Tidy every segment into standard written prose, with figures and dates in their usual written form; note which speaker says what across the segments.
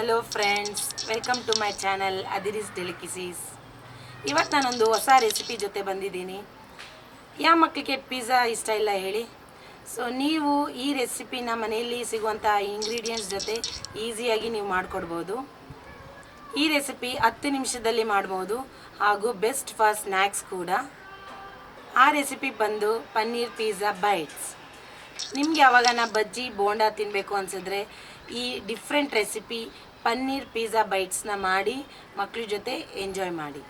Speaker 1: Hello friends, welcome to my channel Adiri'S Delicacies. ಇವತ್ತು ನಾನೊಂದು ಹೊಸ ರೆಸಿಪಿ ಜೊತೆ ಬಂದಿದ್ದೀನಿ. ಯಾವ ಮಕ್ಕಳಿಗೆ ಪಿಜ್ಜಾ ಇಷ್ಟ ಇಲ್ಲ ಹೇಳಿ? ಸೊ ನೀವು ಈ ರೆಸಿಪಿನ ಮನೆಯಲ್ಲಿ ಸಿಗುವಂಥ ಇಂಗ್ರೀಡಿಯೆಂಟ್ಸ್ ಜೊತೆ ಈಸಿಯಾಗಿ ನೀವು ಮಾಡಿಕೊಡ್ಬೋದು. ಈ ರೆಸಿಪಿ 10 ನಿಮಿಷದಲ್ಲಿ ಮಾಡ್ಬೋದು ಹಾಗೂ ಬೆಸ್ಟ್ ಫಾರ್ ಸ್ನ್ಯಾಕ್ಸ್ ಕೂಡ. ಆ ರೆಸಿಪಿ ಬಂದು ಪನ್ನೀರ್ ಪಿಜ್ಜಾ ಬೈಟ್ಸ್. ನಿಮ್ಗೆ ಯಾವಾಗನ ಬಜ್ಜಿ ಬೋಂಡಾ ತಿನ್ನಬೇಕು ಅನಿಸಿದ್ರೆ ಈ ಡಿಫ್ರೆಂಟ್ ರೆಸಿಪಿ ಪನ್ನೀರ್ ಪಿಜ್ಜಾ ಬೈಟ್ಸ್ನ ಮಾಡಿ ಮಕ್ಕಳ ಜೊತೆ ಎಂಜಾಯ್ ಮಾಡಿ.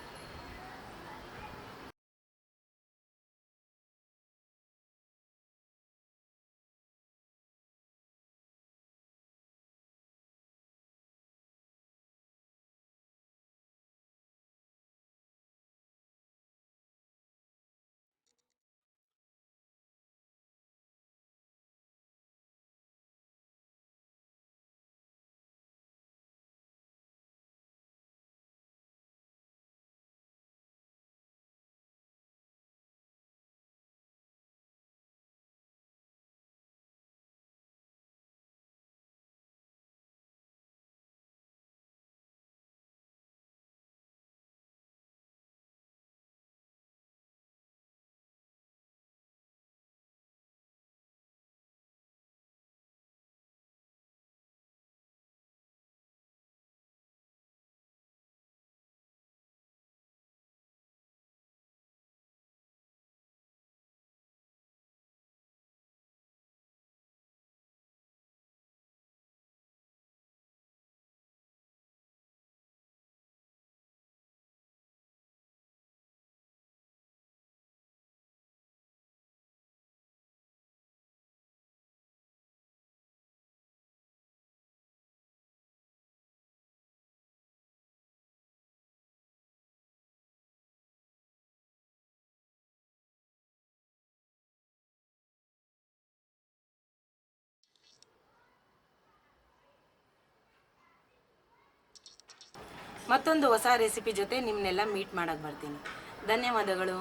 Speaker 1: ಮತ್ತೊಂದು ಹೊಸ ರೆಸಿಪಿ ಜೊತೆ ನಿಮ್ಮನ್ನೆಲ್ಲ ಮೀಟ್ ಮಾಡೋಕ್ಕೆ ಬರ್ತೀನಿ. ಧನ್ಯವಾದಗಳು.